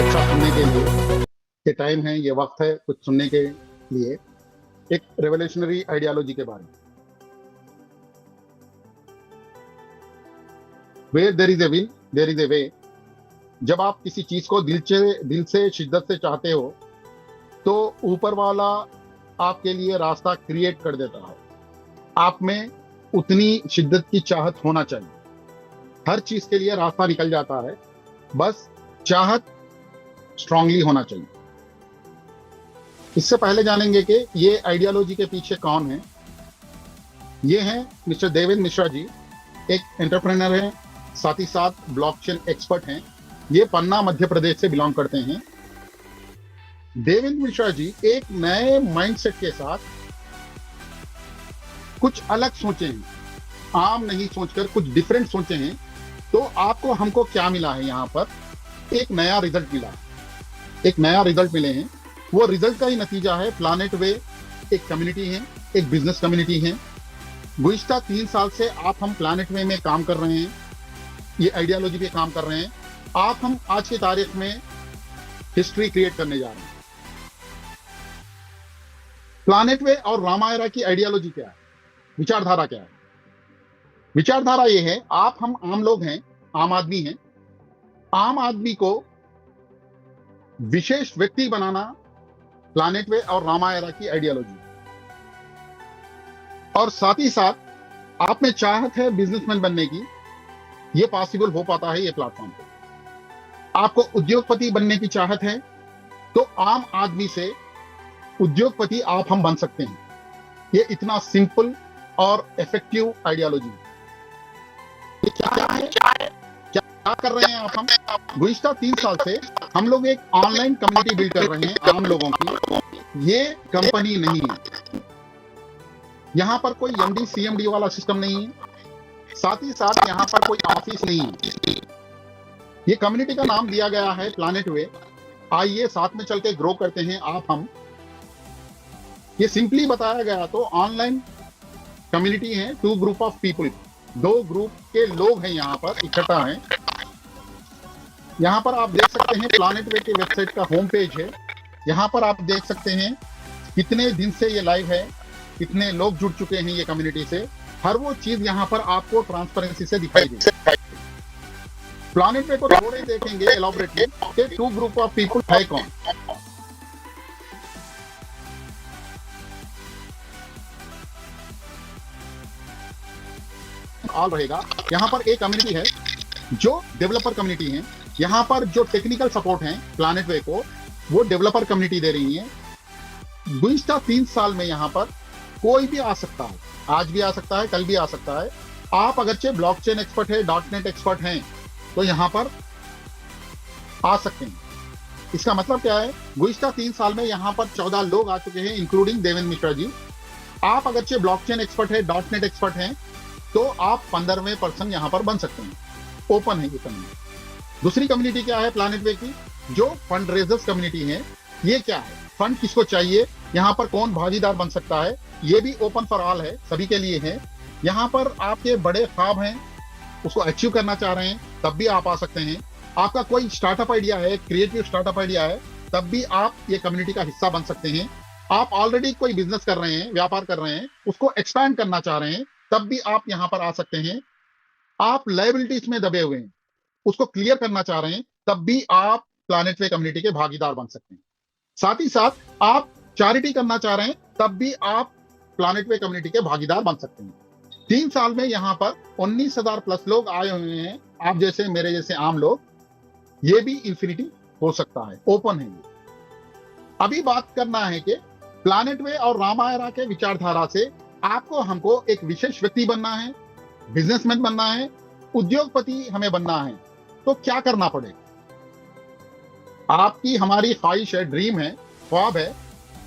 अच्छा सुनने के लिए ये टाइम है, ये वक्त है कुछ सुनने के लिए एक रेवोल्यूशनरी आइडियोलॉजी के बारे में। Where there is a will there is a way. जब आप किसी चीज को दिल से शिद्दत से चाहते हो तो ऊपर वाला आपके लिए रास्ता क्रिएट कर देता है। आप में उतनी शिद्दत की चाहत होना चाहिए, हर चीज के लिए रास्ता निकल जाता है, बस चाहत स्ट्रांगली होना चाहिए। इससे पहले जानेंगे कि ये आइडियोलॉजी के पीछे कौन है। ये हैं मिस्टर देवेंद्र मिश्रा जी, एक एंटरप्रेन्योर हैं, साथ ही साथ ब्लॉकचेन एक्सपर्ट हैं। ये पन्ना मध्य प्रदेश से बिलोंग करते हैं। देवेंद्र मिश्रा जी एक नए माइंडसेट के साथ कुछ अलग सोचे हैं, आम नहीं सोचकर कुछ डिफरेंट सोचे हैं। तो आपको हमको क्या मिला है, यहाँ पर एक नया रिजल्ट मिला है, एक नया रिजल्ट मिले हैं। वो रिजल्ट का ही नतीजा है प्लैनेट वे एक कम्युनिटी है, एक बिजनेस कम्युनिटी है। गुज़िश्ता 3 साल से हम प्लैनेट वे में काम कर रहे हैं, ये आइडियोलॉजी पे काम कर रहे हैं। हम आज की तारीख में हिस्ट्री क्रिएट करने जा रहे हैं। प्लैनेट वे और रामायरा की आइडियोलॉजी क्या है, विचारधारा क्या है? विचारधारा ये है, हम आम लोग हैं, आम आदमी हैं। आम आदमी को विशेष व्यक्ति बनाना प्लैनेट वे और रामायरा की आइडियोलॉजी। और साथ ही साथ आप में चाहत है बिजनेसमैन बनने की, ये पॉसिबल हो पाता है ये प्लेटफॉर्म पे। आपको उद्योगपति बनने की चाहत है तो आम आदमी से उद्योगपति हम बन सकते हैं। ये इतना सिंपल और इफेक्टिव आइडियोलॉजी है। ये क्या है, क्या कर रहे हैं हम? गुज़िश्ता 3 साल से हम लोग एक ऑनलाइन कम्युनिटी बिल्ड कर रहे हैं आम लोगों की। ये कंपनी नहीं है, यहाँ पर कोई एमडी सीएमडी वाला सिस्टम नहीं है, साथ ही साथ यहाँ पर कोई ऑफिस नहीं है। ये कम्युनिटी का नाम दिया गया है प्लैनेट वे। आइए साथ में चल के ग्रो करते हैं हम। ये सिंपली बताया गया तो ऑनलाइन कम्युनिटी है, 2 ग्रुप ऑफ पीपल, 2 ग्रुप के लोग हैं यहाँ पर इकट्ठा हैं। यहाँ पर आप देख सकते हैं प्लैनेट वे के वेबसाइट का होम पेज है। यहाँ पर आप देख सकते हैं कितने दिन से ये लाइव है, कितने लोग जुड़ चुके हैं ये कम्युनिटी से। हर वो चीज यहाँ पर आपको ट्रांसपेरेंसी से दिखाई देगी। प्लैनेट वे को थोड़े देखेंगे एलॉबरेटली कि 2 ग्रुप ऑफ पीपल है कौन। ऑल रहेगा। यहाँ पर एक कम्युनिटी है जो डेवलपर कम्युनिटी है। यहाँ पर जो टेक्निकल सपोर्ट है प्लैनेट वे को, वो डेवलपर कम्युनिटी दे रही है। गुज़िश्ता 3 साल में यहाँ पर कोई भी आ सकता है, आज भी आ सकता है, कल भी आ सकता है। आप अगरचे ब्लॉकचेन एक्सपर्ट है, डॉटनेट एक्सपर्ट हैं, तो यहाँ पर आ सकते हैं। इसका मतलब क्या है, गुज़िश्ता 3 साल में यहाँ पर 14 लोग आ चुके हैं, इंक्लूडिंग देवेंद्र मिश्रा जी। आप अगरचे ब्लॉकचेन एक्सपर्ट है, डॉटनेट एक्सपर्ट हैं, तो आप 15वें पर्सन यहाँ पर बन सकते हैं। ओपन है ये कम्युनिटी। दूसरी कम्युनिटी क्या है प्लैनेट वे की, जो फंड रेजर्स कम्युनिटी है। ये क्या है, फंड किसको चाहिए, यहाँ पर कौन भागीदार बन सकता है, ये भी ओपन फॉर ऑल है, सभी के लिए है। यहाँ पर आपके बड़े ख्वाब हैं, उसको अचीव करना चाह रहे हैं, तब भी आप आ सकते हैं। आपका कोई स्टार्टअप आइडिया है, क्रिएटिव स्टार्टअप आइडिया है, तब भी आप ये कम्युनिटी का हिस्सा बन सकते हैं। आप ऑलरेडी कोई बिजनेस कर रहे हैं, व्यापार कर रहे हैं, उसको एक्सपैंड करना चाह रहे हैं, तब भी आप यहाँ पर आ सकते हैं। आप लायबिलिटीज में दबे हुए हैं, उसको क्लियर करना चाह रहे हैं, तब भी आप प्लैनेट वे कम्युनिटी के भागीदार बन सकते हैं। साथ ही साथ आप चैरिटी करना चाह रहे हैं, तब भी आप प्लैनेट वे कम्युनिटी के भागीदार बन सकते हैं। 3 साल में यहाँ पर 19,000 प्लस लोग आए हुए हैं, आप जैसे मेरे जैसे आम लोग। ये भी इंफिनिटी हो सकता है, ओपन है ये। अभी बात करना है कि प्लैनेट वे और रामायरा के विचारधारा से आपको हमको एक विशेष व्यक्ति बनना है, बिजनेसमैन बनना है, उद्योगपति हमें बनना है, तो क्या करना पड़ेगा? आपकी हमारी ख्वाहिश है, ड्रीम है, ख्वाब है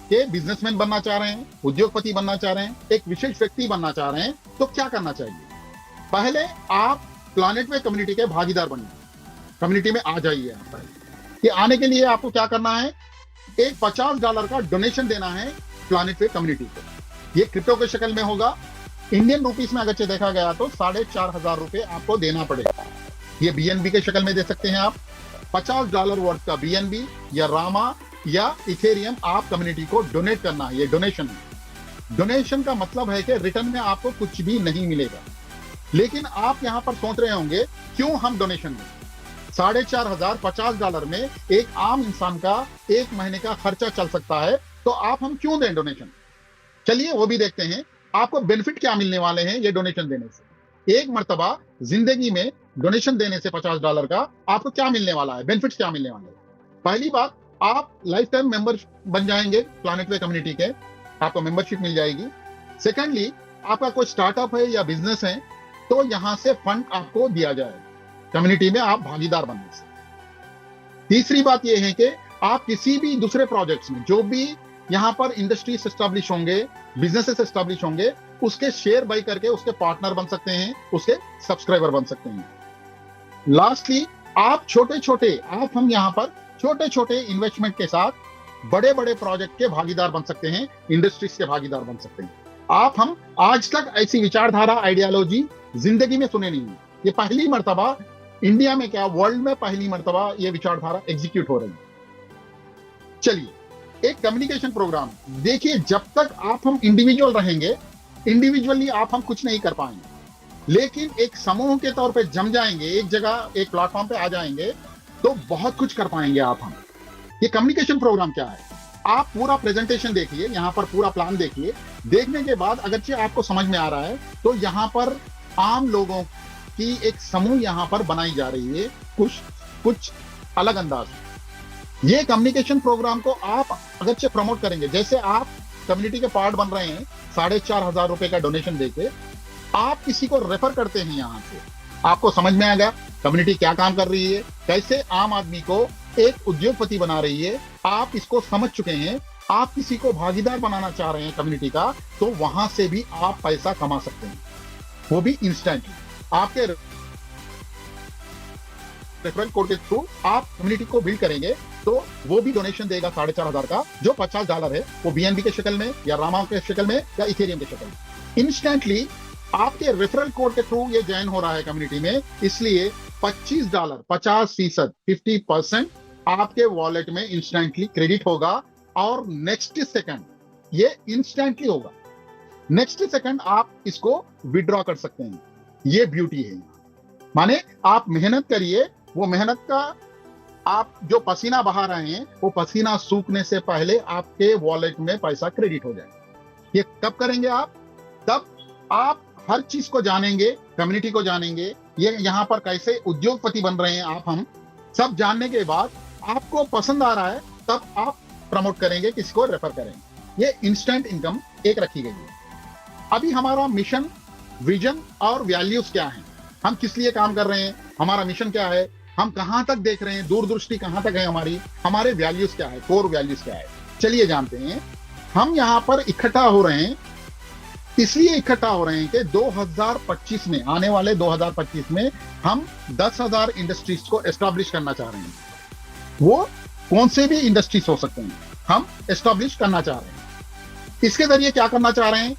कि बिजनेसमैन बनना चाह रहे हैं, उद्योगपति बनना चाह रहे हैं, एक विशेष व्यक्ति बनना चाह रहे हैं, तो क्या करना चाहिए? पहले आप प्लैनेट वे कम्युनिटी के भागीदार बनिए, कम्युनिटी में आ जाइए। यहाँ पर ये आने के लिए आपको क्या करना है, एक $50 का डोनेशन देना है प्लैनेट वे कम्युनिटी को। ये क्रिप्टो के शक्ल में होगा, इंडियन रुपीस में अगर देखा गया तो 4,500 रुपए आपको देना पड़ेगा। ये बीएनबी के शक्ल में दे सकते हैं आप, $50 वर्थ का BNB या रामा या इथेरियम आप कम्युनिटी को डोनेट करना है। ये डोनेशन है। डोनेशन का मतलब है कि रिटर्न में आपको कुछ भी नहीं मिलेगा। लेकिन आप यहां पर सोच रहे होंगे क्यों हम डोनेशन दें? $4,500 $50 में एक आम इंसान का एक महीने का खर्चा चल सकता है, तो आप हम क्यों दें डोनेशन? चलिए वो भी देखते हैं आपको बेनिफिट क्या मिलने वाले हैं ये डोनेशन देने से। एक मर्तबा जिंदगी में डोनेशन देने से $50 का आपको क्या मिलने वाला है, बेनिफिट्स क्या मिलने वाले हैं? पहली बात, आप लाइफ टाइम मेंबर बन जाएंगे प्लैनेट वे कम्युनिटी के, आपको मेंबरशिप मिल जाएगी। सेकेंडली, आपका कोई स्टार्टअप है या बिजनेस है तो यहां से फंड आपको दिया जाएगा कम्युनिटी में आप भागीदार बनने से। तीसरी बात यह है कि आप किसी भी दूसरे प्रोजेक्ट्स में जो भी यहां पर इंडस्ट्रीज एस्टेब्लिश होंगे, बिजनेसेस एस्टेब्लिश होंगे, उसके शेयर बाई करके उसके पार्टनर बन सकते हैं, उसके सब्सक्राइबर बन सकते हैं। लास्टली, आप हम यहां पर छोटे छोटे इन्वेस्टमेंट के साथ बड़े बड़े प्रोजेक्ट के भागीदार बन सकते हैं, इंडस्ट्रीज के भागीदार बन सकते हैं। हम आज तक ऐसी विचारधारा, आइडियोलॉजी जिंदगी में सुने नहीं है। ये पहली मर्तबा इंडिया में क्या, वर्ल्ड में पहली मर्तबा ये विचारधारा एग्जीक्यूट हो रही है। चलिए, एक कम्युनिकेशन प्रोग्राम देखिए, जब तक हम इंडिविजुअल रहेंगे, इंडिविजुअली हम कुछ नहीं कर पाएंगे, लेकिन एक समूह के तौर पे जम जाएंगे, एक जगह एक प्लेटफॉर्म पे आ जाएंगे तो बहुत कुछ कर पाएंगे हम। ये कम्युनिकेशन प्रोग्राम क्या है, आप पूरा प्रेजेंटेशन देखिए, यहाँ पर पूरा प्लान देखिए। देखने के बाद अगरचे आपको समझ में आ रहा है तो यहाँ पर आम लोगों की एक समूह यहाँ पर बनाई जा रही है, कुछ अलग अंदाज में। ये कम्युनिकेशन प्रोग्राम को आप अगरचे प्रमोट करेंगे, जैसे आप कम्युनिटी के पार्ट बन रहे हैं, $4,500 का डोनेशन देके आप किसी को रेफर करते हैं यहाँ से, आपको समझ में आएगा कम्युनिटी क्या काम कर रही है, कैसे आम आदमी को एक उद्योगपति बना रही है। आप इसको समझ चुके हैं, आप किसी को भागीदार बनाना चाह रहे हैं कम्युनिटी का, तो वहां से भी आप पैसा कमा सकते हैं, वो भी इंस्टेंटली। आपके रेफरल कोड के थ्रू आप कम्युनिटी को बिल्ड करेंगे तो वो भी डोनेशन देगा $4,500 का, जो $50 है वो BNB के शक्ल में या रामा के शक्ल में या इथेरियम के शक्ल में। इंस्टेंटली आपके रेफरल कोड के थ्रू ये ज्वाइन हो रहा है कम्युनिटी में, इसलिए $25 50% 50% आपके वॉलेट में इंस्टेंटली क्रेडिट होगा और नेक्स्ट सेकंड ये इंस्टेंटली होगा, नेक्स्ट सेकंड आप इसको विड्रॉ कर सकते हैं। ये ब्यूटी है, माने आप मेहनत करिए, वो मेहनत का आप जो पसीना बहा रहे हैं वो पसीना सूखने से पहले आपके वॉलेट में पैसा क्रेडिट हो जाए। ये कब करेंगे आप? तब आप हर चीज को जानेंगे, कम्युनिटी को जानेंगे, ये यहाँ पर कैसे उद्योगपति बन रहे हैं हम सब जानने के बाद आपको पसंद आ रहा है तब आप प्रमोट करेंगे, किसी को रेफर करेंगे। ये इंस्टेंट इनकम एक रखी गई है। अभी हमारा मिशन, विजन और वैल्यूज क्या है, हम किस लिए काम कर रहे हैं, हमारा मिशन क्या है, हम कहां तक देख रहे हैं, दूरदृष्टि कहां तक है हमारे वैल्यूज क्या है, कोर वैल्यूज क्या है, चलिए जानते हैं। हम यहाँ पर इकट्ठा हो रहे हैं, इसलिए इकट्ठा हो रहे हैं कि 2025 में, आने वाले 2025 में हम 10,000 इंडस्ट्रीज को एस्टैब्लिश करना चाह रहे हैं। वो कौन से भी इंडस्ट्रीज हो सकते हैं, हम एस्टैब्लिश करना चाह रहे हैं। इसके जरिए क्या करना चाह रहे हैं,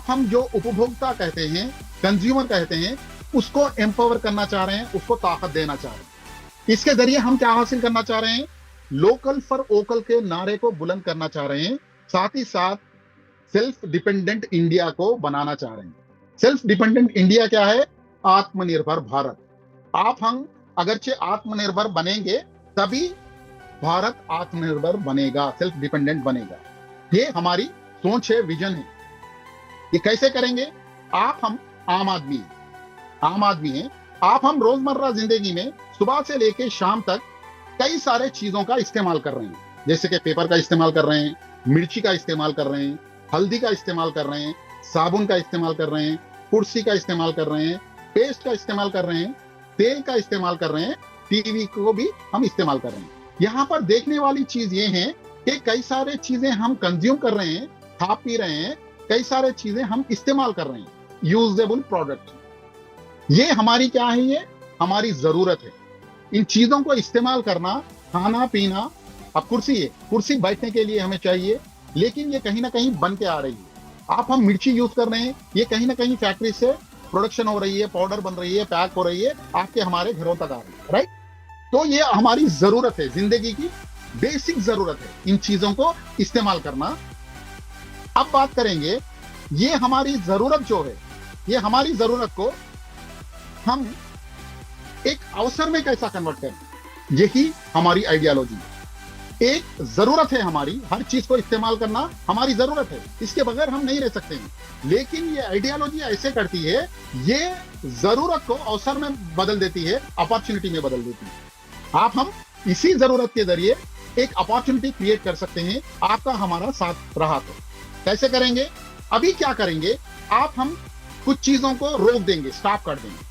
हम जो उपभोक्ता कहते हैं, कंज्यूमर कहते हैं, उसको एम्पावर करना चाह रहे हैं, उसको ताकत देना चाह रहे हैं। इसके जरिए हम क्या हासिल करना चाह रहे हैं, लोकल फॉर वोकल के नारे को बुलंद करना चाह रहे हैं, साथ ही साथ सेल्फ डिपेंडेंट इंडिया को बनाना चाह रहे हैं। सेल्फ डिपेंडेंट इंडिया क्या है, आत्मनिर्भर भारत। हम अगरचे आत्मनिर्भर बनेंगे तभी भारत आत्मनिर्भर बनेगा, सेल्फ डिपेंडेंट बनेगा। ये हमारी सोच है, विजन है। ये कैसे करेंगे, हम आम आदमी हैं, हम रोजमर्रा जिंदगी में सुबह से लेकर शाम तक कई सारे चीजों का इस्तेमाल कर रहे हैं, जैसे कि पेपर का इस्तेमाल कर रहे हैं, मिर्ची का इस्तेमाल कर रहे हैं, हल्दी का इस्तेमाल कर रहे हैं, साबुन का इस्तेमाल कर रहे हैं, कुर्सी का इस्तेमाल कर रहे हैं, पेस्ट का इस्तेमाल कर रहे हैं, तेल का इस्तेमाल कर रहे हैं, टीवी को भी हम इस्तेमाल कर रहे हैं। यहाँ पर देखने वाली चीज ये है कि कई सारे चीजें हम कंज्यूम कर रहे हैं, खा पी रहे हैं, कई सारे चीजें हम इस्तेमाल कर रहे हैं, यूजेबल प्रोडक्ट। ये हमारी क्या है, ये हमारी जरूरत है। इन चीजों को इस्तेमाल करना, खाना पीना, अब कुर्सी है, कुर्सी बैठने के लिए हमें चाहिए, लेकिन ये कहीं ना कहीं बन के आ रही है। हम मिर्ची यूज कर रहे हैं, ये कहीं ना कहीं फैक्ट्री से प्रोडक्शन हो रही है, पाउडर बन रही है, पैक हो रही है, आपके हमारे घरों तक आ रही है, राइट। तो ये हमारी जरूरत है, जिंदगी की बेसिक जरूरत है इन चीजों को इस्तेमाल करना। अब बात करेंगे ये हमारी जरूरत जो है, ये हमारी जरूरत को हम एक अवसर में कैसा कन्वर्ट करें, यही हमारी आइडियोलॉजी है। एक जरूरत है हमारी, हर चीज को इस्तेमाल करना हमारी जरूरत है, इसके बगैर हम नहीं रह सकते हैं। लेकिन ये आइडियोलॉजी ऐसे करती है, ये जरूरत को अवसर में बदल देती है, अपॉर्चुनिटी में बदल देती है। आप हम इसी जरूरत के जरिए एक अपॉर्चुनिटी क्रिएट कर सकते हैं, आपका हमारा साथ रहा तो। कैसे करेंगे? अभी क्या करेंगे, आप हम कुछ चीजों को रोक देंगे, स्टॉप कर देंगे।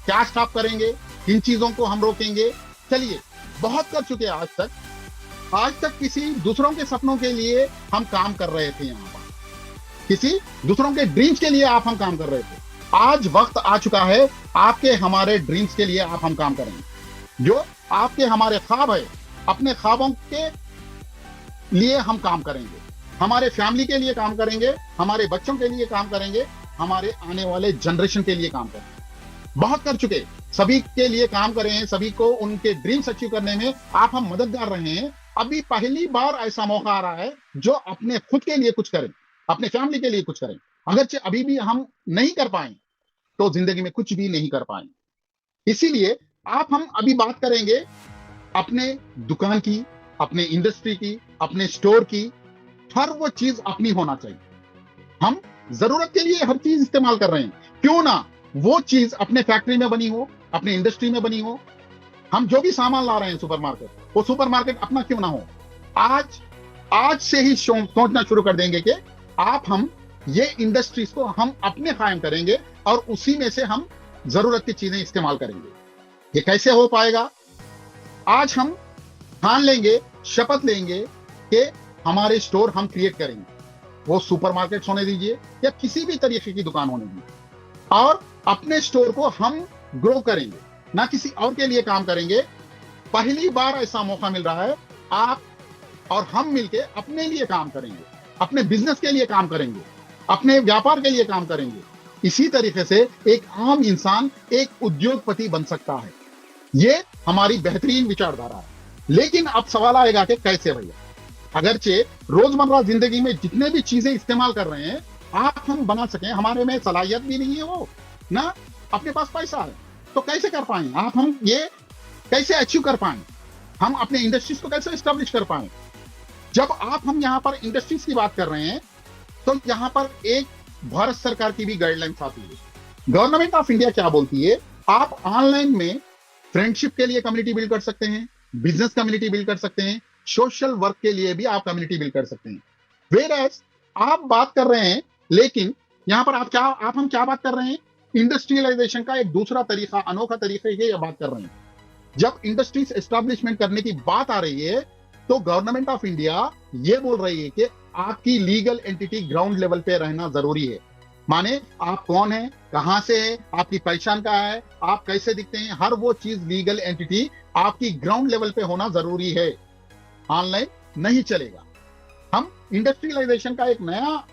क्या स्टॉप करेंगे, किन चीजों को हम रोकेंगे? चलिए, बहुत कर चुके हैं आज तक किसी दूसरों के सपनों के लिए हम काम कर रहे थे, यहाँ पर किसी दूसरों के ड्रीम्स के लिए हम काम कर रहे थे। आज वक्त आ चुका है, आपके हमारे ड्रीम्स के लिए हम काम करेंगे। जो आपके हमारे ख्वाब है, अपने ख्वाबों के लिए हम काम करेंगे, हमारे फैमिली के लिए काम करेंगे, हमारे बच्चों के लिए काम करेंगे, हमारे आने वाले जनरेशन के लिए काम करेंगे। बहुत कर चुके, सभी के लिए काम कर रहे हैं, सभी को उनके ड्रीम्स अचीव करने में हम मददगार रहे हैं। अभी पहली बार ऐसा मौका आ रहा है जो अपने खुद के लिए कुछ करें, अपने फैमिली के लिए कुछ करें। अगरचे अभी भी हम नहीं कर पाए तो जिंदगी में कुछ भी नहीं कर पाए। इसीलिए हम अभी बात करेंगे अपने दुकान की, अपने इंडस्ट्री की, अपने स्टोर की। हर वो चीज अपनी होना चाहिए। हम जरूरत के लिए हर चीज इस्तेमाल कर रहे हैं, क्यों ना वो चीज अपने फैक्ट्री में बनी हो, अपने इंडस्ट्री में बनी हो। हम जो भी सामान ला रहे हैं सुपरमार्केट, वो सुपरमार्केट अपना क्यों ना हो। आज से ही सोचना शुरू कर देंगे कि हम ये इंडस्ट्रीज को हम अपने कायम करेंगे और उसी में से हम जरूरत की चीजें इस्तेमाल करेंगे। ये कैसे हो पाएगा? आज हम ठान लेंगे, शपथ लेंगे कि हमारे स्टोर हम क्रिएट करेंगे, वो सुपरमार्केट होने दीजिए या किसी भी तरीके की दुकान होने दीजिए, और अपने स्टोर को हम ग्रो करेंगे, ना किसी और के लिए काम करेंगे। पहली बार ऐसा मौका मिल रहा है, आप और हम मिलके अपने लिए काम करेंगे, अपने बिजनेस के लिए काम करेंगे, अपने व्यापार के लिए काम करेंगे। इसी तरीके से एक आम इंसान एक उद्योगपति बन सकता है। ये हमारी बेहतरीन विचारधारा है। लेकिन अब सवाल आएगा कि कैसे भैया? अगरचे रोजमर्रा जिंदगी में जितने भी चीजें इस्तेमाल कर रहे हैं हम बना सकें, हमारे में सलाहियत भी नहीं है, वो ना अपने पास पैसा है, तो कैसे कर पाए? हम ये कैसे अचीव कर पाए? हम अपने इंडस्ट्रीज को कैसे एस्टेब्लिश कर पाए? जब हम यहाँ पर इंडस्ट्रीज की बात कर रहे हैं तो यहाँ पर एक भारत सरकार की भी गाइडलाइंस आती है। गवर्नमेंट ऑफ इंडिया क्या बोलती है? आप ऑनलाइन में फ्रेंडशिप के लिए कम्युनिटी बिल्ड कर सकते हैं, बिजनेस कम्युनिटी बिल्ड कर सकते हैं, सोशल वर्क के लिए भी आप कम्युनिटी बिल्ड कर सकते हैं। वेयरएज आप बात कर रहे हैं, लेकिन यहाँ पर हम क्या बात कर रहे हैं? इंडस्ट्रियलाइजेशन का एक दूसरा तरीका, अनोखा तरीके की बात कर रहे हैं। जब इंडस्ट्रीज एस्टेब्लिशमेंट करने की बात आ रही है तो गवर्नमेंट ऑफ इंडिया ये बोल रही है कि आपकी लीगल एंटिटी ग्राउंड लेवल पे रहना जरूरी है। माने आप कौन है, कहां से है, आपकी पहचान क्या है, आप कैसे दिखते हैं, हर वो चीज लीगल एंटिटी आपकी ग्राउंड लेवल पे होना जरूरी है। ऑनलाइन नहीं चलेगा। हम इंडस्ट्रियलाइजेशन का एक नया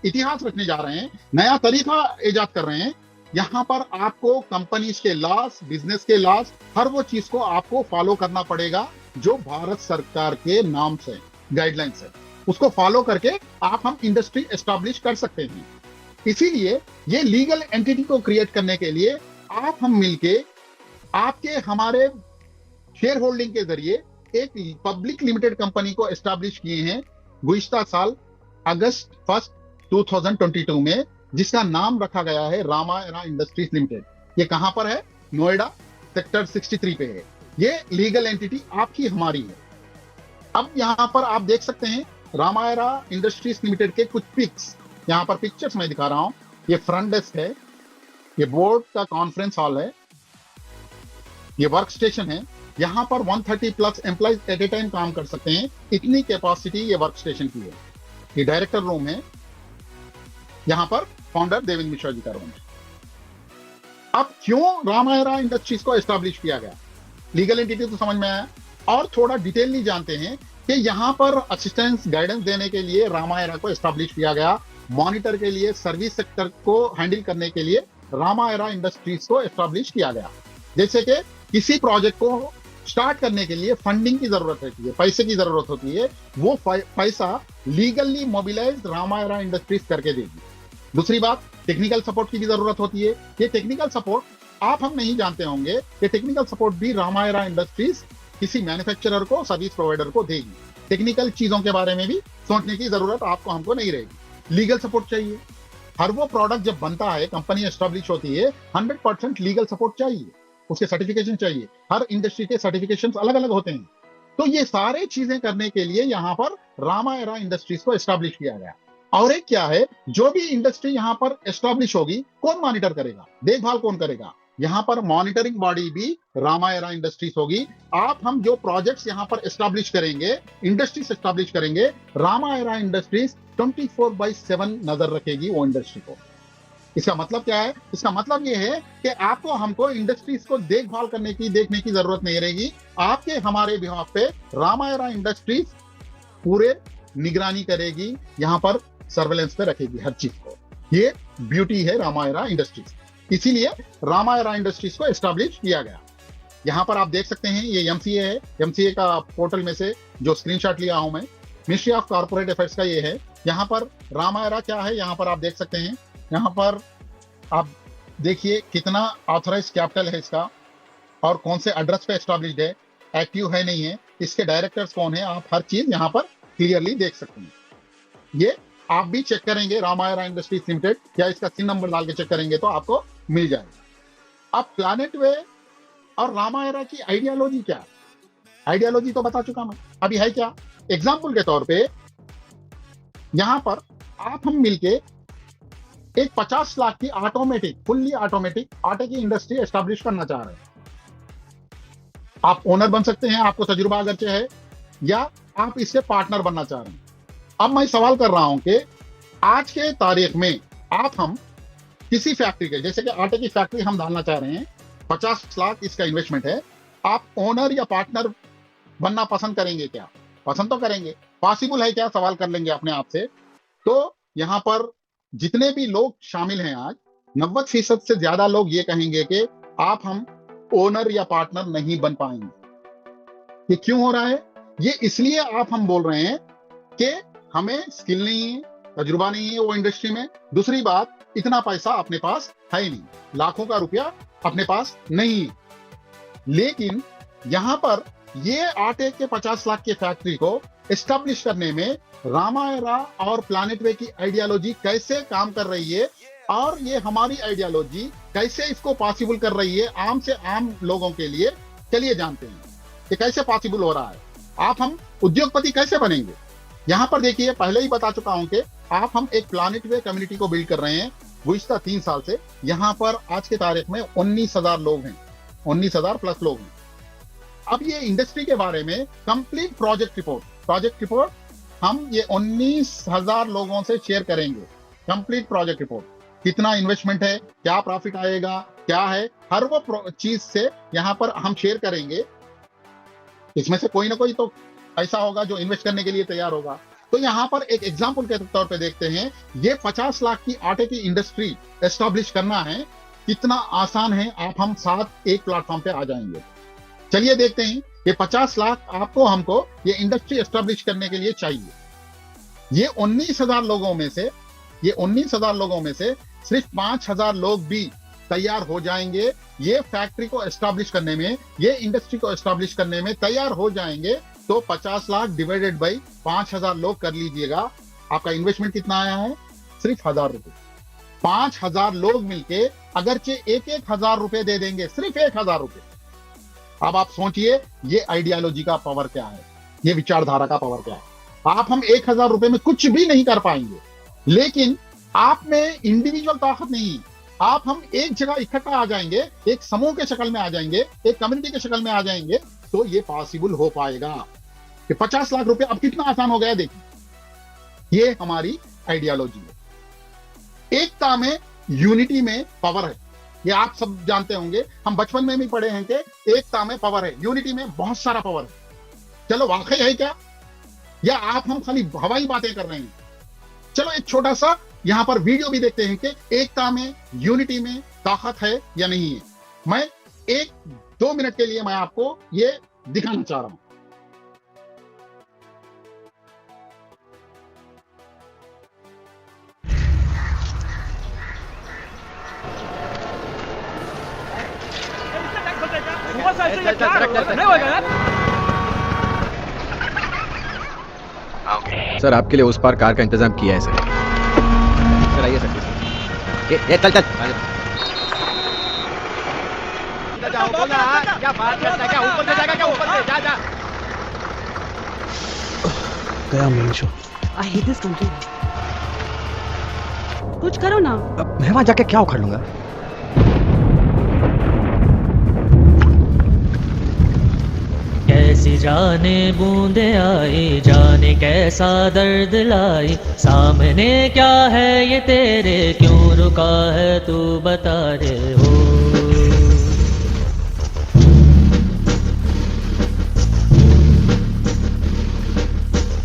इतिहास रखने जा रहे हैं, नया तरीका इजाद कर रहे हैं। यहाँ पर आपको कंपनीज के लॉस, बिजनेस के लॉस, हर वो चीज को आपको फॉलो करना पड़ेगा जो भारत सरकार के नाम से गाइडलाइंस है, उसको फॉलो करके हम इंडस्ट्री एस्टैब्लिश कर सकते हैं। इसीलिए ये लीगल एंटिटी को क्रिएट करने के लिए हम मिलके आपके हमारे शेयर होल्डिंग के जरिए एक पब्लिक लिमिटेड कंपनी को एस्टैब्लिश किए हैं गुज़िश्ता साल अगस्त 1 2022 में, जिसका नाम रखा गया है रामायणा इंडस्ट्रीज लिमिटेड। ये कहां पर है? नोएडा सेक्टर 63 पे है। ये लीगल एंटिटी आपकी हमारी है। अब यहां पर आप देख सकते हैं रामायणा इंडस्ट्रीज लिमिटेड के कुछ पिक्स, यहां पर पिक्चर्स मैं दिखा रहा हूं। ये फ्रंट डेस्क है, ये बोर्ड का कॉन्फ्रेंस हॉल है, ये वर्क स्टेशन है। यहां पर 130 plus employees at a time काम कर सकते हैं, इतनी कैपेसिटी ये वर्क स्टेशन की है। ये डायरेक्टर रूम है, यहां पर फाउंडर देवेंद्र मिश्रा जी का रूम है। अब क्यों रामायणा इंडस्ट्रीज को एस्टैब्लिश किया गया? लीगल एंटिटी तो समझ में आया, और थोड़ा डिटेल जानते हैं कि यहां पर असिस्टेंस गाइडेंस देने के लिए रामायणा को एस्टैब्लिश किया गया, मॉनिटर के लिए, सर्विस सेक्टर को हैंडल करने के लिए रामायणा इंडस्ट्रीज को एस्टैब्लिश किया गया। जैसे कि किसी प्रोजेक्ट को स्टार्ट करने के लिए फंडिंग की जरूरत होती है, पैसे की जरूरत होती है। वो पैसा लीगली मोबिलाइज रामायरा इंडस्ट्रीज करके देगी। दूसरी बात, टेक्निकल सपोर्ट की भी जरूरत होती है। ये टेक्निकल सपोर्ट आप हम नहीं जानते होंगे कि टेक्निकल सपोर्ट भी रामायरा इंडस्ट्रीज किसी मैन्युफैक्चरर को, सर्विस प्रोवाइडर को देगी। टेक्निकल चीजों के बारे में भी सोचने की जरूरत आपको हमको नहीं रहेगी। लीगल सपोर्ट चाहिए। हर वो प्रोडक्ट जब बनता है, कंपनी एस्टेब्लिश होती है, 100% लीगल सपोर्ट चाहिए, उसके सर्टिफिकेशन चाहिए। हर इंडस्ट्री के सर्टिफिकेशन अलग अलग होते हैं। तो ये सारे चीजें करने के लिए यहाँ पर रामायरा इंडस्ट्रीज को एस्टेब्लिश किया गया। और एक क्या है, जो भी इंडस्ट्री यहाँ पर एस्टेब्लिश होगी, कौन मॉनिटर करेगा, देखभाल कौन करेगा? यहाँ पर मॉनिटरिंग बॉडी भी रामायरा इंडस्ट्रीज होगी। आप हम जो प्रोजेक्ट्स यहाँ पर एस्टेब्लिश करेंगे, इंडस्ट्रीज एस्टेब्लिश करेंगे, रामायरा इंडस्ट्रीज 24/7 नजर रखेगी वो इंडस्ट्री को। इसका मतलब क्या है? इसका मतलब ये है कि आपको हमको इंडस्ट्रीज को देखभाल करने की, देखने की जरूरत नहीं रहेगी। आपके हमारे बिहाफ पे रामायरा इंडस्ट्रीज पूरे निगरानी करेगी, यहाँ पर सर्वेलेंस पे रखेगी हर चीज को। ये ब्यूटी है रामायरा इंडस्ट्रीज, इसीलिए रामायरा इंडस्ट्रीज को एस्टेब्लिश किया गया। यहाँ पर आप देख सकते हैं, ये एमसीए है। एमसीए का पोर्टल में से जो स्क्रीनशॉट लिया हूं मैं, मिनिस्ट्री ऑफ कॉर्पोरेट अफेयर्स का ये है। यहाँ पर रामायरा क्या है, यहाँ पर आप देख सकते हैं। यहाँ पर आप देखिए कितना ऑथराइज कैपिटल है इसका, और कौन से एड्रेस पे एस्टेब्लिश्ड है, एक्टिव है नहीं है, इसके डायरेक्टर्स कौन है, आप हर चीज यहाँ पर क्लियरली देख सकते हैं। ये आप भी चेक करेंगे रामायरा इंडस्ट्रीज लिमिटेड, या इसका सिन नंबर डाल के चेक करेंगे तो आपको मिल जाएगा। अब प्लैनेट वे और रामायरा की आइडियोलॉजी क्या है? आइडियोलॉजी तो बता चुका मैं, अभी है क्या? एग्जाम्पल के तौर पे यहां पर आप हम मिलके एक 50 लाख की ऑटोमेटिक, फुल्ली ऑटोमेटिक आटे की इंडस्ट्री एस्टेब्लिश करना चाह रहे हैं। आप ओनर बन सकते हैं, आपको तजुर्बा अगरचे है, या आप इससे पार्टनर बनना चाह रहे हैं। अब मैं सवाल कर रहा हूं कि आज के तारीख में आप हम किसी फैक्ट्री के, जैसे कि आटे की फैक्ट्री हम डालना चाह रहे हैं, 50 लाख इसका इन्वेस्टमेंट है, आप ओनर या पार्टनर बनना पसंद करेंगे क्या? पसंद तो करेंगे। पॉसिबल है क्या? सवाल कर लेंगे अपने आप से। तो यहाँ पर जितने भी लोग शामिल हैं आज, 90% से ज्यादा लोग ये कहेंगे कि आप हम ओनर या पार्टनर नहीं बन पाएंगे। ये क्यों हो रहा है? ये इसलिए आप हम बोल रहे हैं कि हमें स्किल नहीं है, तजुर्बा नहीं है वो इंडस्ट्री में। दूसरी बात, इतना पैसा अपने पास है ही नहीं, लाखों का रुपया अपने पास नहीं है। लेकिन यहां पर ये आटे के 50 लाख के फैक्ट्री को एस्टेब्लिश करने में रामायरा और प्लैनेट वे की आइडियोलॉजी कैसे काम कर रही है, और ये हमारी आइडियोलॉजी कैसे इसको पॉसिबल कर रही है आम से आम लोगों के लिए, चलिए जानते हैं कि कैसे पॉसिबल हो रहा है। आप हम उद्योगपति कैसे बनेंगे? यहां पर देखिए, पहले ही बता चुका हूं कि आप हम एक प्लैनेट वे कम्युनिटी को बिल्ड कर रहे हैं गुज़िश्ता 3 साल से। यहां पर आज के तारीख में 19,000 लोग हैं, 19,000 प्लस लोग हैं। अब ये इंडस्ट्री के बारे में कंप्लीट प्रोजेक्ट रिपोर्ट हम ये 19,000 लोगों से शेयर करेंगे। कंप्लीट प्रोजेक्ट रिपोर्ट, कितना इन्वेस्टमेंट है, क्या प्रॉफिट आएगा, क्या है, हर वो चीज से यहाँ पर हम शेयर करेंगे। इसमें से कोई ना कोई तो ऐसा होगा जो इन्वेस्ट करने के लिए तैयार होगा। तो यहाँ पर एक एग्जाम्पल के तौर पे देखते हैं, ये 50 लाख की आटे की इंडस्ट्री एस्टेब्लिश करना है, कितना आसान है। आप हम साथ एक प्लेटफॉर्म पे आ जाएंगे। चलिए देखते हैं, ये 50 लाख आपको हमको ये इंडस्ट्री एस्टेब्लिश करने के लिए चाहिए। ये 19,000 लोगों में से सिर्फ 5,000 लोग भी तैयार हो जाएंगे, ये फैक्ट्री को एस्टेब्लिश करने में, ये इंडस्ट्री को एस्टेब्लिश करने में तैयार हो जाएंगे। तो 50 लाख डिवाइडेड बाई 5,000 लोग कर लीजिएगा। आपका इन्वेस्टमेंट कितना आया है? सिर्फ 1,000 रुपए। 5,000 लोग मिलके अगरचे 1,000 रुपए दे देंगे, सिर्फ 1,000 रुपए। अब आप सोचिए, ये आइडियोलॉजी का पावर क्या है, ये विचारधारा का पावर क्या है। आप हम 1,000 रुपए में कुछ भी नहीं कर पाएंगे, लेकिन आप में इंडिविजुअल ताकत नहीं। आप हम एक जगह इकट्ठा आ जाएंगे, एक समूह के शक्ल में आ जाएंगे, एक कम्युनिटी के शक्ल में आ जाएंगे, तो ये पॉसिबल हो पाएगा। कि 50 लाख रुपए अब कितना आसान हो गया देखिए। ये हमारी आइडियोलॉजी है। एकता में, यूनिटी में पावर है, ये आप सब जानते होंगे। हम बचपन में भी पढ़े हैं कि एकता में पावर है, यूनिटी में बहुत सारा पावर है। चलो वाकई है क्या, या आप हम खाली हवाई बातें कर रहे हैं? चलो एक छोटा सा यहां पर वीडियो भी देखते हैं कि एकता में, यूनिटी में ताकत है या नहीं है। मैं 1-2 मिनट के लिए मैं आपको ये दिखाना चाह रहा हूं। सर आपके लिए उस पार कार का इंतजाम किया है सर। सर आइए सर। ये चल चल जाओ, बोला क्या बात करता है, क्या ऊपर से जाएगा, क्या ऊपर से जा जा। गया main show. I hate this country. कुछ करो ना। अब मैं वहां जाके क्या उखाड़ लूंगा? कैसी जाने बूंदे आई, जाने कैसा दर्द लाई, सामने क्या है ये तेरे, क्यों रुका है तू बता रे हो।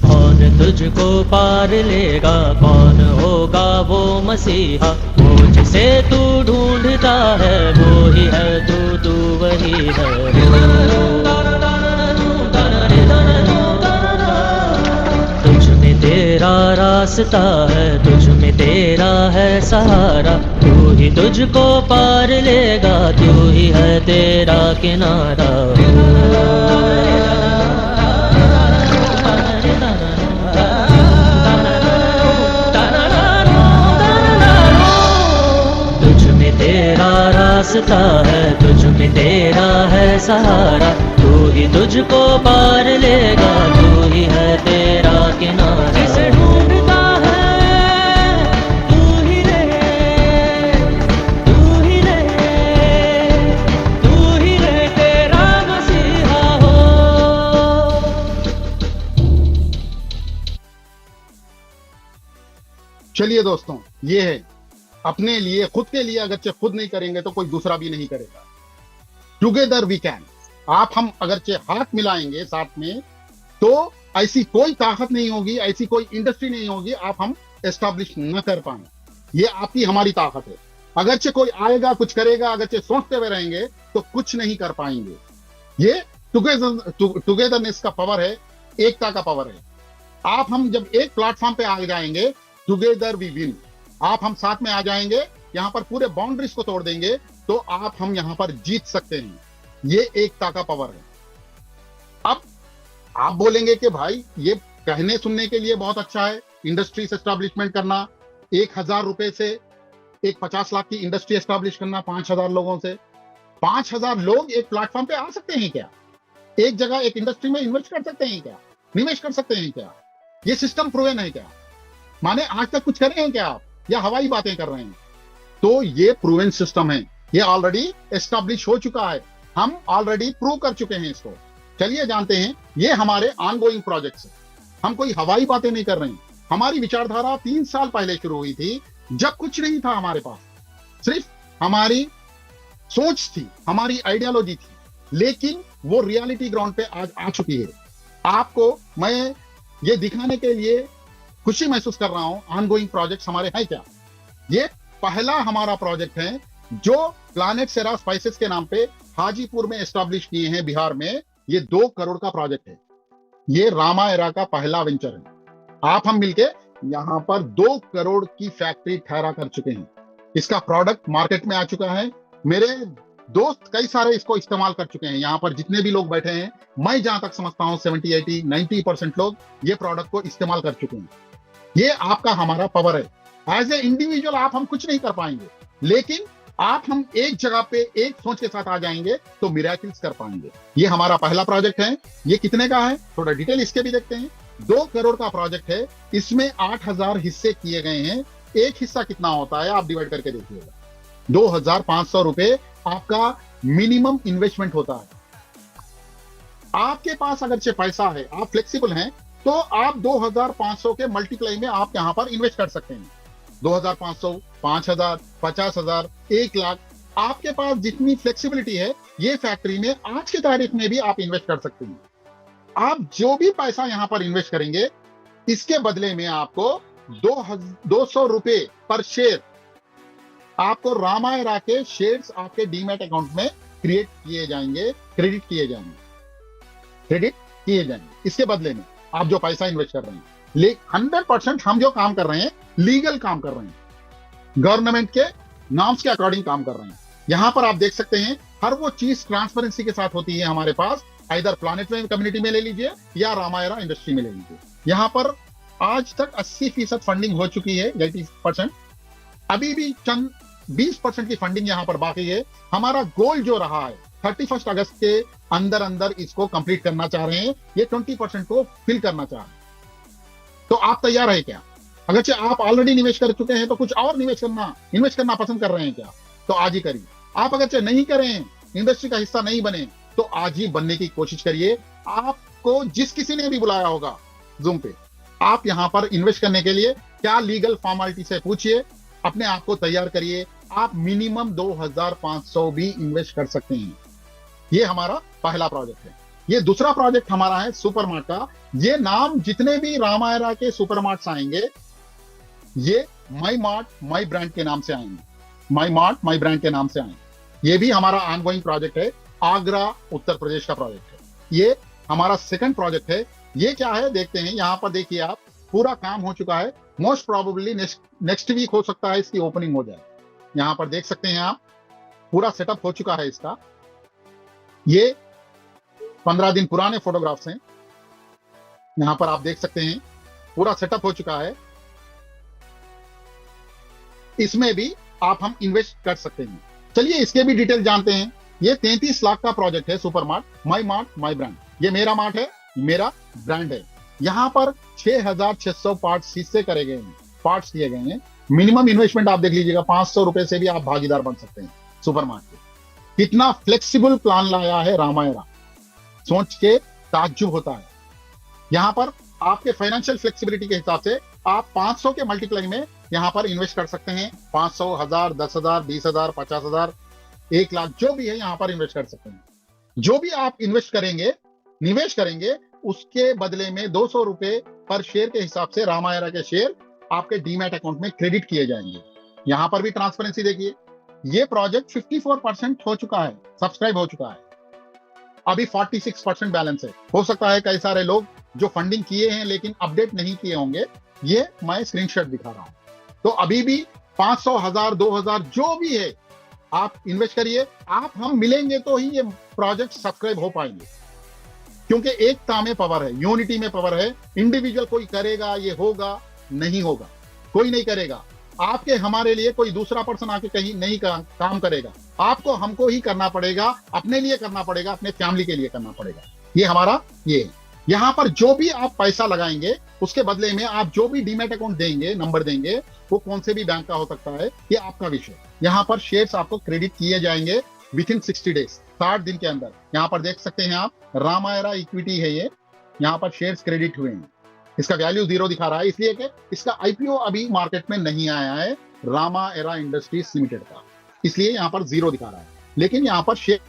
कौन तुझको पार लेगा, कौन होगा वो मसीहा, वो जिसे तू ढूंढता है वो ही है तू वही है। तेरा रास्ता है, तुझ में तेरा है सहारा, तू ही तुझको पार लेगा, तू ही है तेरा किनारा। तुझ में तेरा रास्ता है, तुझ में तेरा है सहारा, तू ही तुझको पार लेगा, तू ही है तेरा किनारा। जिसे ढूंढता है तू ही रहे, तू ही रहे, तू ही रहे तेरा मसीहा हो। चलिए दोस्तों, ये है अपने लिए, खुद के लिए अगरचे खुद नहीं करेंगे तो कोई दूसरा भी नहीं करेगा। Together we can. आप हम अगरचे हाथ मिलाएंगे साथ में तो ऐसी कोई ताकत नहीं होगी, ऐसी कोई इंडस्ट्री नहीं होगी आप हम एस्टैब्लिश न कर पाए। ये आपकी हमारी ताकत है। अगरचे कोई आएगा कुछ करेगा, अगरचे सोचते हुए रहेंगे तो कुछ नहीं कर पाएंगे। ये टुगेदरनेस का पावर है, एकता का पावर है। आप हम जब एक प्लेटफॉर्म पे आ जाएंगे, टुगेदर वी विन। आप हम साथ में आ जाएंगे, यहाँ पर पूरे बाउंड्रीज को तोड़ देंगे तो आप हम यहाँ पर जीत सकते हैं। ये एकता का पावर है। अब आप बोलेंगे कि भाई ये कहने सुनने के लिए बहुत अच्छा है, इंडस्ट्री एस्टैब्लिशमेंट करना, 1,000 रुपए से एक 50 लाख की इंडस्ट्री एस्टैब्लिश करना 5,000 लोगों से। 5,000 लोग एक प्लेटफॉर्म पे आ सकते हैं क्या? एक जगह एक इंडस्ट्री में इन्वेस्ट कर सकते हैं क्या? निवेश कर सकते हैं क्या? ये सिस्टम प्रूवन है क्या? माने आज तक कुछ करे हैं क्या आप, या हवाई बातें कर रहे हैं? तो ये प्रूवन सिस्टम है, ये ऑलरेडी एस्टैब्लिश हो चुका है, हम ऑलरेडी प्रूव कर चुके हैं इसको। चलिए जानते हैं, ये हमारे ऑनगोइंग प्रोजेक्ट्स है, हम कोई हवाई बातें नहीं कर रहे हैं। हमारी विचारधारा 3 साल पहले शुरू हुई थी, जब कुछ नहीं था हमारे पास, सिर्फ हमारी सोच थी, हमारी आइडियोलॉजी थी, लेकिन वो रियलिटी ग्राउंड पे आज आ चुकी है। आपको मैं ये दिखाने के लिए खुशी महसूस कर रहा हूं, ऑनगोइंग प्रोजेक्ट्स हमारे हैं क्या। ये पहला हमारा प्रोजेक्ट है जो प्लैनेट सेरा स्पाइसेस के नाम पे हाजीपुर में एस्टैब्लिश किए हैं, बिहार में। ये 2 करोड़ का प्रोजेक्ट है। ये रामा एरा का पहला वेंचर है। आप हम मिलके यहाँ पर 2 करोड़ की फैक्ट्री ठहरा कर चुके हैं। इसका प्रोडक्ट मार्केट में आ चुका है। मेरे दोस्त कई सारे इसको इस्तेमाल कर चुके हैं। यहाँ पर जितने भी लोग बैठे हैं, मैं जहां तक समझता हूँ 70, 80, 90% लोग ये प्रोडक्ट को इस्तेमाल कर चुके हैं। ये आपका हमारा पावर है। एज ए इंडिविजुअल आप हम कुछ नहीं कर पाएंगे, लेकिन आप हम एक जगह पे एक सोच के साथ आ जाएंगे तो मिरेकल्स कर पाएंगे। ये हमारा पहला प्रोजेक्ट है। ये कितने का है, थोड़ा डिटेल इसके भी देखते हैं। 2 करोड़ का प्रोजेक्ट है। इसमें 8,000 हिस्से किए गए हैं। एक हिस्सा कितना होता है आप डिवाइड करके देखिएगा। 2,500 रुपए आपका मिनिमम इन्वेस्टमेंट होता है। आपके पास अगर पैसा है, आप फ्लेक्सिबल हैं, तो आप 2,500 के मल्टीप्लाई में आप यहां पर इन्वेस्ट कर सकते हैं। 2,500, 5,000, 50,000, 1 लाख, आपके पास जितनी फ्लेक्सिबिलिटी है, ये फैक्ट्री में आज की तारीख में भी आप इन्वेस्ट कर सकते हैं। आप जो भी पैसा यहां पर इन्वेस्ट करेंगे, इसके बदले में आपको 200 रुपए पर शेयर आपको रामा एरा के शेयर्स आपके डीमैट अकाउंट में क्रिएट किए जाएंगे, क्रेडिट किए जाएंगे। क्रेडिट किए जाएंगे। इसके बदले में आप जो पैसा इन्वेस्ट कर रहे हैं, ले 100% हम जो काम कर रहे हैं लीगल काम कर रहे हैं, गवर्नमेंट के नॉर्म्स के अकॉर्डिंग काम कर रहे हैं। यहां पर आप देख सकते हैं हर वो चीज ट्रांसपेरेंसी के साथ होती है हमारे पास, इधर प्लैनेट वेव कम्युनिटी में ले लीजिए या रामायरा इंडस्ट्री में ले लीजिए। यहां पर आज तक 80% फंडिंग हो चुकी है, 80%। अभी भी चंद 20% की फंडिंग यहां पर बाकी है। हमारा गोल जो रहा है 31 अगस्त के अंदर अंदर इसको कंप्लीट करना चाह रहे हैं, ये 20% को फिल करना चाह रहे हैं। तो आप तैयार है क्या? अगर आप ऑलरेडी निवेश कर चुके हैं तो कुछ और इन्वेस्ट करना पसंद कर रहे हैं क्या? तो आज ही करिए। आप अगर नहीं करें, इंडस्ट्री का हिस्सा नहीं बने, तो आज ही बनने की कोशिश करिए। आपको जिस किसी ने भी बुलाया होगा जूम पे, आप यहां पर इन्वेस्ट करने के लिए क्या लीगल फॉर्मेलिटी से पूछिए, अपने आप को तैयार करिए। आप मिनिमम 2500 भी इन्वेस्ट कर सकते हैं। ये हमारा पहला प्रोजेक्ट है। ये दूसरा प्रोजेक्ट हमारा है सुपरमार्ट का। ये नाम जितने भी रामायरा के सुपरमार्ट्स आएंगे, ये माई मार्ट माई ब्रांड के नाम से आएंगे, माई मार्ट माई ब्रांड के नाम से आएंगे। ये भी हमारा ऑनगोइंग प्रोजेक्ट है, आगरा उत्तर प्रदेश का प्रोजेक्ट है। ये हमारा सेकंड प्रोजेक्ट है। ये क्या है देखते हैं। यहां पर देखिए आप, पूरा काम हो चुका है। मोस्ट प्रोबेबली नेक्स्ट वीक हो सकता है इसकी ओपनिंग हो जाए। यहां पर देख सकते हैं आप, पूरा सेटअप हो चुका है इसका। ये 15 दिन पुराने फोटोग्राफ्स हैं। यहां पर आप देख सकते हैं पूरा सेटअप हो चुका है। इसमें भी हम इन्वेस्ट कर सकते हैं। चलिए इसके भी डिटेल जानते हैं। ये 33 लाख का प्रोजेक्ट है सुपरमार्ट माई ब्रांड। ये मेरा मार्ट है, मेरा ब्रांड है। यहां पर 6600 पार्ट्स हिस्से करे गए हैं, पार्ट्स दिए गए हैं। मिनिमम इन्वेस्टमेंट आप देख लीजिएगा, 500 रुपए से भी आप भागीदार बन सकते हैं सुपरमार्ट के। कितना फ्लेक्सिबल प्लान लाया है रामायरा, सोच के ताज्जुब होता है। यहां पर आपके फाइनेंशियल फ्लेक्सिबिलिटी के हिसाब से आप 500 के मल्टीप्लाई में यहां पर इन्वेस्ट कर सकते हैं। 500, 1000, 10,000, 20,000, 50,000, 1 लाख, जो भी है यहां पर इन्वेस्ट कर सकते हैं। जो भी आप इन्वेस्ट करेंगे, निवेश करेंगे, उसके बदले में 200 रुपए पर शेयर के हिसाब से रामायरा के शेयर आपके डीमैट अकाउंट में क्रेडिट किए जाएंगे। यहां पर भी ट्रांसपेरेंसी देखिए। ये प्रोजेक्ट 54% हो चुका है, सब्सक्राइब हो चुका है। अभी 46% बैलेंस है। हो सकता है कई सारे लोग जो फंडिंग किए हैं लेकिन अपडेट नहीं किए होंगे, ये मैं स्क्रीनशॉट दिखा रहा हूं। तो अभी भी 500, 1000, 2000 जो भी है आप इन्वेस्ट करिए। हम मिलेंगे तो ही ये प्रोजेक्ट सब्सक्राइब हो पाएंगे, क्योंकि एकता में पावर है, यूनिटी में पावर है। इंडिविजुअल कोई करेगा ये होगा, नहीं होगा, कोई नहीं करेगा। आपके हमारे लिए कोई दूसरा पर्सन आके कहीं नहीं काम करेगा। आपको हमको ही करना पड़ेगा, अपने लिए करना पड़ेगा, अपने फैमिली के लिए करना पड़ेगा। ये हमारा ये है। यहाँ पर जो भी आप पैसा लगाएंगे, उसके बदले में आप जो भी डीमैट अकाउंट देंगे, नंबर देंगे, वो कौन से भी बैंक का हो सकता है, ये आपका विषय। यहाँ पर शेयर्स आपको क्रेडिट किए जाएंगे विथिन 60 डेज, 60 दिन के अंदर। यहाँ पर देख सकते हैं आप, रामायरा इक्विटी है ये। यहाँ पर शेयर्स क्रेडिट हुए हैं। इसका वैल्यू 0 दिखा रहा है, इसलिए कि इसका आईपीओ अभी मार्केट में नहीं आया है, रामायरा इंडस्ट्रीज लिमिटेड का, इसलिए यहाँ पर 0 दिखा रहा है। लेकिन यहाँ पर शेयर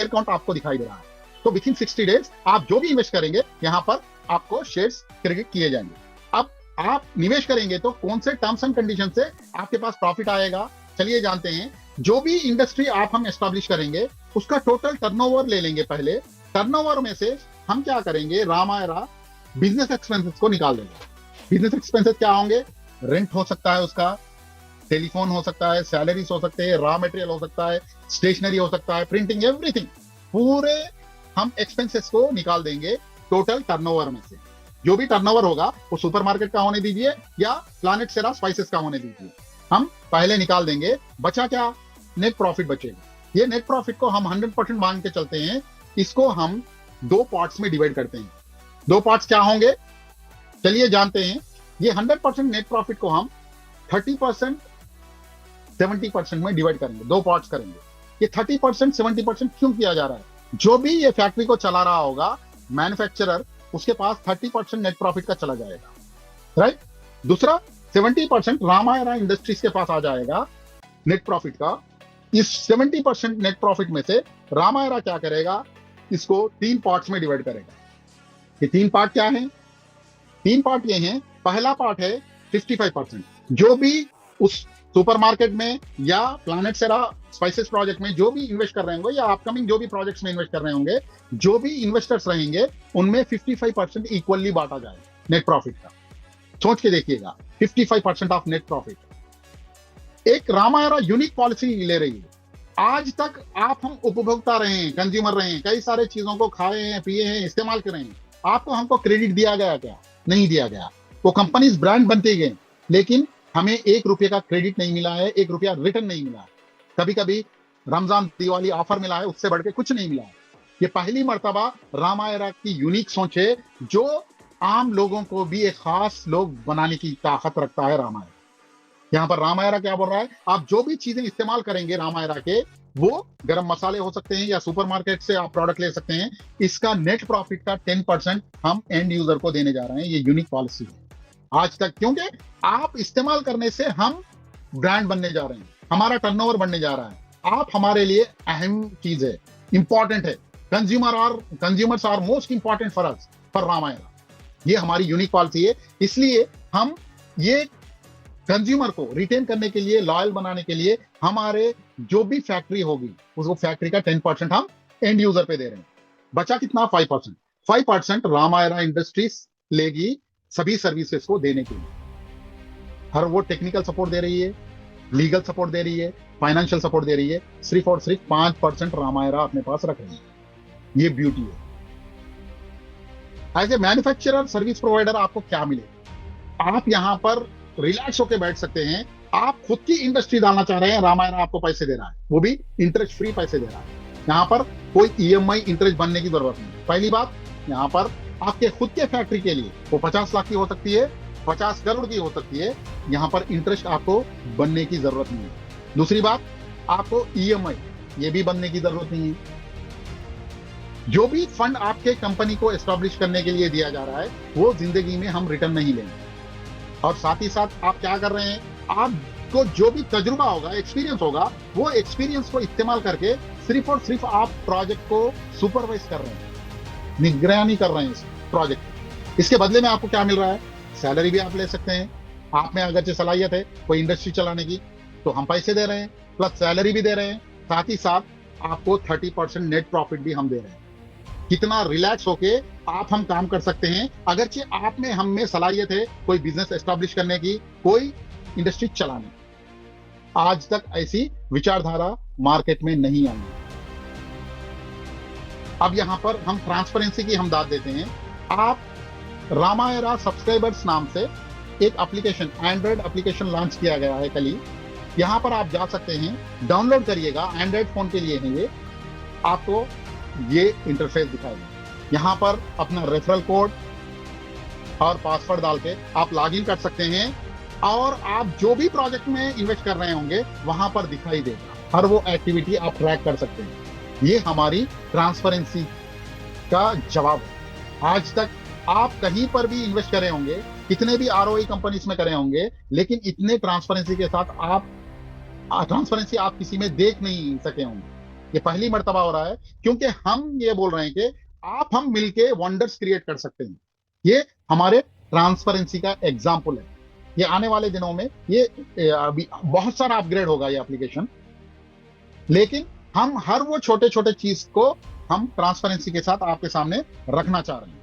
काउंट आपको दिखाई दे रहा है। तो विथिन 60 डेज आप जो भी इन्वेस्ट करेंगे, यहाँ पर आपको शेयर्स क्रेडिट किए जाएंगे। अब आप निवेश करेंगे तो कौन से टर्म्स एंड कंडीशन से आपके पास प्रॉफिट आएगा, चलिए जानते हैं। जो भी इंडस्ट्री हम एस्टैब्लिश करेंगे, उसका टोटल टर्नओवर ले लेंगे। पहले टर्नओवर में से हम क्या करेंगे, रामायरा बिजनेस एक्सपेंसेस को निकाल देंगे। बिजनेस एक्सपेंसेस क्या होंगे? रेंट हो सकता है उसका, टेलीफोन हो सकता है, सैलरीज हो सकते हैं, रॉ मटेरियल हो सकता है, स्टेशनरी हो सकता है, प्रिंटिंग, एवरीथिंग। पूरे हम एक्सपेंसेस को निकाल देंगे टोटल टर्नओवर में से। जो भी टर्नओवर होगा वो सुपरमार्केट का होने दीजिए या प्लैनेट सेरा स्पाइसेस का होने दीजिए, हम पहले निकाल देंगे। बचा क्या? नेट प्रॉफिट बचेगा। ये नेट प्रॉफिट को हम 100% मान के चलते हैं। इसको हम 2 पार्ट्स में डिवाइड करते हैं। 2 पार्ट्स क्या होंगे, चलिए जानते हैं। ये 100% नेट प्रॉफिट को हम 30%, 70% में डिवाइड करेंगे, 2 पार्ट्स करेंगे। ये 30%, 70% क्यों किया जा रहा है? जो भी ये फैक्ट्री को चला रहा होगा, मैन्युफैक्चरर, उसके पास 30% नेट प्रॉफिट का चला जाएगा, राइट। दूसरा 70% रामायरा इंडस्ट्रीज के पास आ जाएगा नेट प्रॉफिट का। इस 70% नेट प्रॉफिट में से रामायरा क्या करेगा, इसको 3 पार्ट्स में डिवाइड करेगा। ये 3 पार्ट क्या है? 3 पार्ट ये हैं। पहला पार्ट है 55%। जो भी उस सुपरमार्केट में या प्लानेट सेरा स्पाइसेस प्रोजेक्ट में जो भी इन्वेस्ट कर रहे होंगे या अपकमिंग जो भी प्रोजेक्ट्स में इन्वेस्ट कर रहे होंगे, जो भी इन्वेस्टर्स रहेंगे उनमें 55% इक्वली बांटा जाए नेट प्रॉफिट का। सोच के देखिएगा, 55% ऑफ नेट प्रॉफिट। एक रामायरा यूनिक पॉलिसी ले रही है। आज तक आप हम उपभोक्ता रहे हैं, कंज्यूमर रहे हैं, कई सारे चीजों को खाए हैं, पिए हैं, इस्तेमाल कर रहे हैं। आपको हमको क्रेडिट दिया गया क्या? नहीं दिया गया। वो कंपनीज ब्रांड बनते गए, लेकिन हमें 1 रुपये का क्रेडिट नहीं मिला है, 1 रुपया रिटर्न नहीं मिला है। कभी कभी रमजान दिवाली ऑफर मिला है, उससे बढ़ के कुछ नहीं मिला है। ये पहली मर्तबा रामायरा की यूनिक सोच है, जो आम लोगों को भी एक खास लोग बनाने की ताकत रखता है रामायरा। यहाँ पर रामायरा क्या बोल रहा है, आप जो भी चीजें इस्तेमाल करेंगे रामायरा के, वो गरम मसाले हो सकते हैं या सुपरमार्केट से आप प्रोडक्ट ले सकते हैं, इसका नेट प्रॉफिट का 10% हम एंड यूजर को देने जा रहे हैं। ये यूनिक पॉलिसी है आज तक, क्योंकि आप इस्तेमाल करने से हम ब्रांड बनने जा रहे हैं, हमारा टर्नओवर बढ़ने जा रहा है। आप हमारे लिए अहम चीज है, इंपॉर्टेंट है। Consumers are most important for us, for Ramayra. ये हमारी यूनिक पॉलिसी है। इसलिए हम ये कंज्यूमर को रिटेन करने के लिए, लॉयल बनाने के लिए, हमारे जो भी फैक्ट्री होगी उसको फैक्ट्री का 10% हम एंड यूजर पे दे रहे हैं। बचा कितना? 5%। 5% रामायरा इंडस्ट्रीज लेगी सभी सर्विसेज को देने के लिए। हर वो टेक्निकल सपोर्ट दे रही है, लीगल सपोर्ट दे रही है, फाइनेंशियल सपोर्ट दे रही है। सिर्फ और सिर्फ 5% रामायरा अपने पास रख रही है। ये ब्यूटी है। As a manufacturer, service provider आपको क्या मिलेगा? आप यहां पर रिलैक्स होकर बैठ सकते हैं। आप खुद की इंडस्ट्री डालना चाह रहे हैं, रामायरा आपको पैसे दे रहा है, वो भी इंटरेस्ट फ्री पैसे दे रहा है। यहाँ पर कोई ईएमआई इंटरेस्ट बनने की जरूरत नहीं। पहली बात, यहाँ पर आपके खुद के फैक्ट्री के लिए वो 50 लाख की हो सकती है, 50 करोड़ की हो सकती है। यहाँ पर इंटरेस्ट आपको बनने की जरूरत नहीं है। दूसरी बात, आपको ईएमआई ये भी बनने की जरूरत नहीं है। जो भी फंड आपके कंपनी को एस्टैब्लिश करने के लिए दिया जा रहा है, वो जिंदगी में हम रिटर्न नहीं लेंगे। और साथ ही साथ आप क्या कर रहे हैं, आपको जो भी तजुर्बा होगा, एक्सपीरियंस होगा, वो एक्सपीरियंस को इस्तेमाल करके सिर्फ और सिर्फ आप प्रोजेक्ट को सुपरवाइज कर रहे हैं, निगरानी कर रहे हैं इस प्रोजेक्ट की। इसके बदले में आपको क्या मिल रहा है? सैलरी भी आप ले सकते हैं। आप में अगर सलाहियत है कोई इंडस्ट्री चलाने की, तो हम पैसे दे रहे हैं, प्लस सैलरी भी दे रहे हैं। साथ ही साथ आपको 30% नेट प्रॉफिट भी हम दे रहे हैं। कितना रिलैक्स होके आप हम काम कर सकते हैं। अगरचे आप में, हम में सलाहियत है कोई बिजनेस एस्टैब्लिश करने की, कोई इंडस्ट्री चलाने, आज तक ऐसी विचारधारा मार्केट में नहीं आई। अब यहां पर हम ट्रांसपेरेंसी की हम दाद देते हैं। आप रामायरा सब्सक्राइबर्स नाम से एक एप्लीकेशन, एंड्रॉइड एप्लीकेशन लॉन्च किया गया है कल ही। यहां पर आप जा सकते हैं, डाउनलोड करिएगा, एंड्रॉइड फोन के लिए है ये। आपको ये इंटरफेस दिखाएगा। यहां पर अपना रेफरल कोड और पासवर्ड डाल के आप लॉगिन कर सकते हैं, और आप जो भी प्रोजेक्ट में इन्वेस्ट कर रहे होंगे वहां पर दिखाई देगा। हर वो एक्टिविटी आप ट्रैक कर सकते हैं। ये हमारी ट्रांसपेरेंसी का जवाब है। आज तक आप कहीं पर भी इन्वेस्ट करे होंगे, कितने भी आरओआई कंपनीज में करे होंगे, लेकिन इतने ट्रांसपेरेंसी के साथ ट्रांसपेरेंसी आप किसी में देख नहीं सके होंगे। ये पहली मर्तबा हो रहा है, क्योंकि हम ये बोल रहे हैं कि आप हम मिलके वंडर्स क्रिएट कर सकते हैं। ये हमारे ट्रांसपेरेंसी का एग्जाम्पल है। ये आने वाले दिनों में ये अभी बहुत सारा अपग्रेड होगा ये एप्लीकेशन, लेकिन हम हर वो छोटे छोटे चीज को हम ट्रांसपेरेंसी के साथ आपके सामने रखना चाह रहे हैं।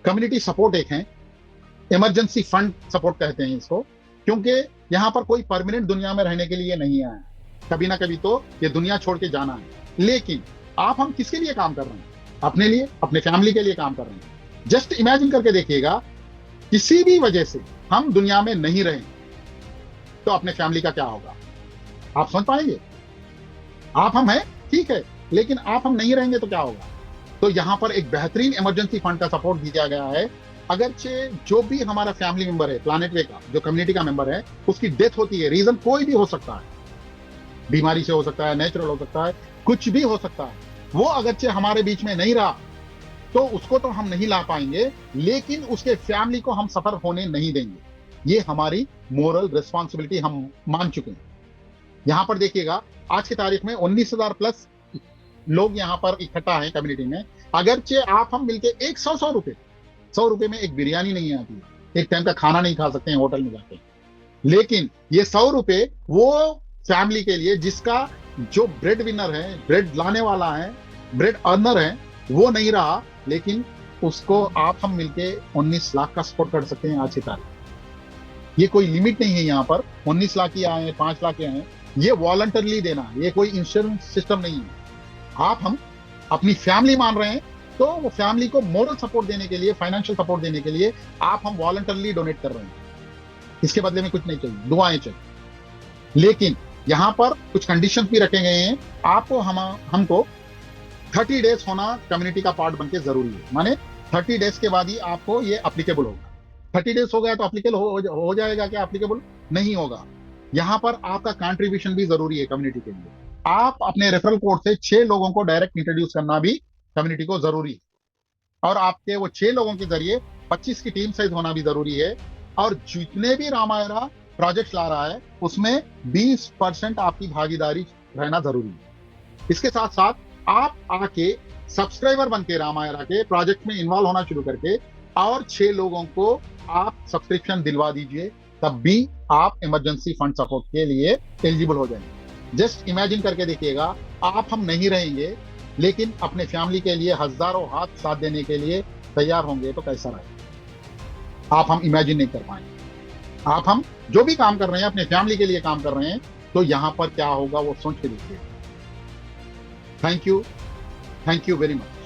कम्युनिटी सपोर्ट एक है, इमरजेंसी फंड सपोर्ट कहते हैं इसको, क्योंकि यहां पर कोई परमानेंट दुनिया में रहने के लिए नहीं आया। कभी ना कभी तो ये दुनिया छोड़ के जाना है। लेकिन आप हम किसके लिए काम कर रहे हैं? अपने लिए, अपने फैमिली के लिए काम कर रहे हैं। जस्ट इमेजिन करके देखिएगा, किसी भी वजह से हम दुनिया में नहीं रहे तो अपने फैमिली का क्या होगा? आप समझ पाएंगे? आप हम हैं, ठीक है, लेकिन आप हम नहीं रहेंगे तो क्या होगा? तो यहां पर एक बेहतरीन इमरजेंसी फंड का सपोर्ट दिया गया है। अगरचे जो भी हमारा फैमिली मेंबर है, प्लैनेट वे का जो कम्युनिटी का मेंबर है, उसकी डेथ होती है, रीजन कोई भी हो सकता है, बीमारी से हो सकता है, नेचुरल हो सकता है, कुछ भी हो सकता है, वो अगरचे हमारे बीच में नहीं रहा तो उसको तो हम नहीं ला पाएंगे, लेकिन उसके फैमिली को हम सफर होने नहीं देंगे। ये हमारी मोरल रिस्पॉन्सिबिलिटी हम मान चुके हैं। यहां पर देखिएगा, आज की तारीख में 19,000 प्लस लोग यहां पर इकट्ठा हैं कम्युनिटी में। अगरचे आप हम मिलके 100 रुपए में एक बिरयानी नहीं आती, एक टाइम का खाना नहीं खा सकते हैं होटल में जाके, लेकिन ये 100 रुपए वो फैमिली के लिए जिसका जो ब्रेड विनर है, ब्रेड लाने वाला है, ब्रेड अर्नर है, वो नहीं रहा, लेकिन उसको आप हम मिलके 19 लाख का सपोर्ट कर सकते हैं आज की तारीख। ये कोई लिमिट नहीं है यहाँ पर 19 लाख ही आए, 5 लाख आए, ये वॉलंटरली देना है, ये कोई इंश्योरेंस सिस्टम नहीं है। आप हम अपनी फैमिली मान रहे हैं तो वो फैमिली को मोरल सपोर्ट देने के लिए, फाइनेंशियल सपोर्ट देने के लिए आप हम वॉलंटरली डोनेट कर रहे हैं। इसके बदले में कुछ नहीं चाहिए, दुआएं चाहिए। लेकिन यहाँ पर कुछ कंडीशन भी रखे गए हैं। आपको हमको 30 डेज होना कम्युनिटी का पार्ट बनके जरूरी है, माने 30 डेज के बाद ही आपको ये अप्लीकेबल होगा। 30 डेज हो गया तो अप्लीकेबल हो जाएगा क्या? अप्लीकेबल नहीं होगा। यहाँ पर आपका कंट्रीब्यूशन भी जरूरी है कम्युनिटी के लिए। आप अपने रेफरल कोड से 6 लोगों को डायरेक्ट इंट्रोड्यूस करना भी कम्युनिटी को जरूरी है, और आपके वो 6 लोगों के जरिए 25 की टीम साइज होना भी जरूरी है। और जितने भी रामायणा प्रोजेक्ट ला रहा है उसमें 20% आपकी भागीदारी रहना जरूरी है। इसके साथ साथ आप आके सब्सक्राइबर बन के रामायणा के प्रोजेक्ट में इन्वॉल्व होना शुरू करके और 6 लोगों को आप सब्सक्रिप्शन दिलवा दीजिए, तब भी आप इमरजेंसी फंड सपोर्ट के लिए एलिजिबल हो जाएंगे। जस्ट इमेजिन करके देखिएगा, आप हम नहीं रहेंगे लेकिन अपने फैमिली के लिए हजारों हाथ साथ देने के लिए तैयार होंगे तो कैसा रहेगा? आप हम इमेजिन नहीं कर पाएंगे। आप हम जो भी काम कर रहे हैं अपने फैमिली के लिए काम कर रहे हैं, तो यहां पर क्या होगा वो सोच के देखिए। Thank you very much.